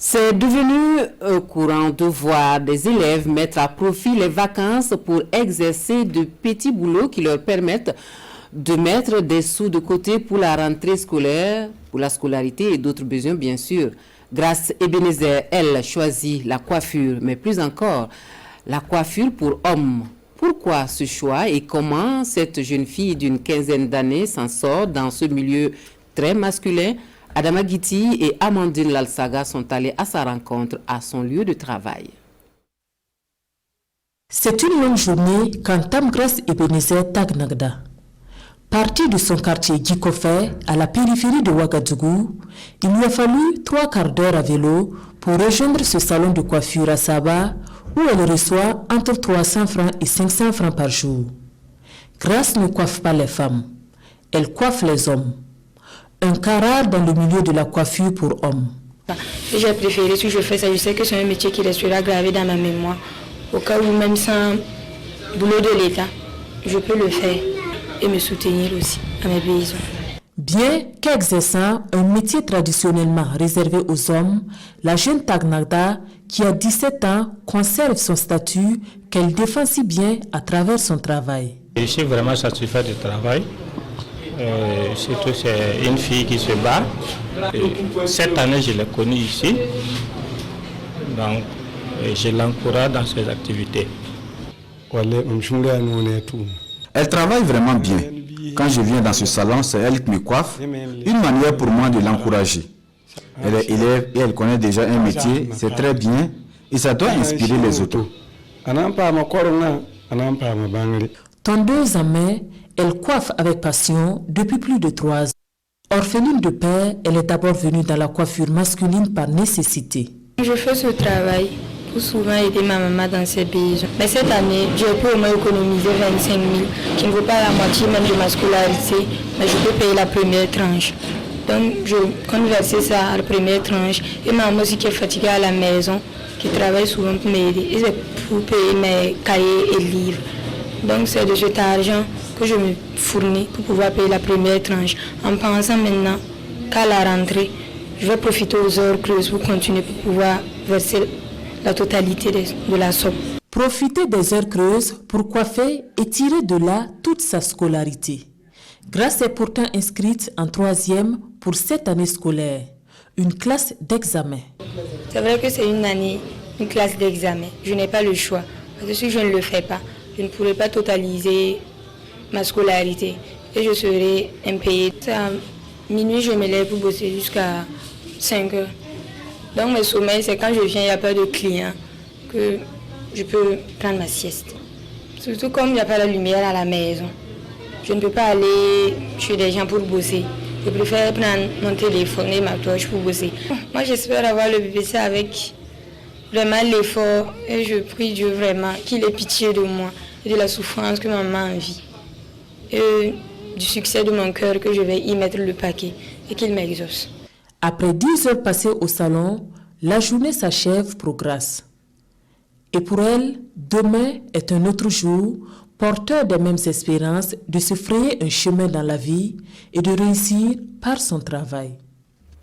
C'est devenu courant de voir des élèves mettre à profit les vacances pour exercer de petits boulots qui leur permettent de mettre des sous de côté pour la rentrée scolaire, pour la scolarité et d'autres besoins bien sûr. Grace Ebenezer, elle choisit la coiffure, mais plus encore, la coiffure pour hommes. Pourquoi ce choix et comment cette jeune fille d'une quinzaine d'années s'en sort dans ce milieu très masculin? Adama Guiti et Amandine Lalsaga sont allés à sa rencontre à son lieu de travail. C'est une longue journée qu'entame Grace Ebenezer Tagnagda. Partie de son quartier Gikofé, à la périphérie de Ouagadougou, il lui a fallu 3 quarts d'heure à vélo pour rejoindre ce salon de coiffure à Saba, où elle reçoit entre 300 francs et 500 francs par jour. Grace ne coiffe pas les femmes, elle coiffe les hommes. Un cas rare dans le milieu de la coiffure pour hommes. J'ai préféré, si je fais ça, je sais que c'est un métier qui restera gravé dans ma mémoire. Au cas où même sans boulot de l'État, je peux le faire et me soutenir aussi à mes besoins. Bien qu'exerçant un métier traditionnellement réservé aux hommes, la jeune Tagnagda, qui a 17 ans, conserve son statut qu'elle défend si bien à travers son travail. Je suis vraiment satisfait du travail. Surtout c'est une fille qui se bat. Cette année je l'ai connue ici, donc je l'encourage dans ses activités. Elle travaille vraiment bien. Quand je viens dans ce salon, c'est elle qui me coiffe. Une manière pour moi de l'encourager. Elle est élève et elle connaît déjà un métier, c'est très bien et ça doit inspirer les autres. Tondeuse en main, elle coiffe avec passion depuis plus de 3 ans. Orpheline de père, elle est d'abord venue dans la coiffure masculine par nécessité. Je fais ce travail pour souvent aider ma maman dans ses besoins. Mais cette année, j'ai pu au moins économiser 25 000, qui ne vaut pas la moitié même de ma scolarité, mais je peux payer la première tranche. Donc je compte verser ça à la première tranche. Et ma maman aussi qui est fatiguée à la maison, qui travaille souvent pour m'aider, et c'est pour payer mes cahiers et livres. Donc c'est de cet argent que je me fournis pour pouvoir payer la première tranche, en pensant maintenant qu'à la rentrée, je vais profiter aux heures creuses pour continuer pour pouvoir verser la totalité de la somme. Profiter des heures creuses pour coiffer et tirer de là toute sa scolarité. Grace est pourtant inscrite en 3e pour cette année scolaire, une classe d'examen. C'est vrai que c'est une classe d'examen. Je n'ai pas le choix. Parce que si je ne le fais pas, je ne pourrai pas totaliser ma scolarité et je serai impayée. À minuit, je me lève pour bosser jusqu'à 5 heures. Donc mes sommeils, c'est quand je viens, il n'y a pas de clients, que je peux prendre ma sieste. Surtout comme il n'y a pas de lumière à la maison. Je ne peux pas aller chez des gens pour bosser. Je préfère prendre mon téléphone et ma torche pour bosser. Moi, j'espère avoir le BPC avec vraiment l'effort et je prie Dieu vraiment qu'il ait pitié de moi et de la souffrance que maman vit et du succès de mon cœur que je vais y mettre le paquet et qu'il m'exauce. Après 10 heures passées au salon, la journée s'achève pour Grace. Et pour elle, demain est un autre jour, porteur des mêmes espérances de se frayer un chemin dans la vie et de réussir par son travail.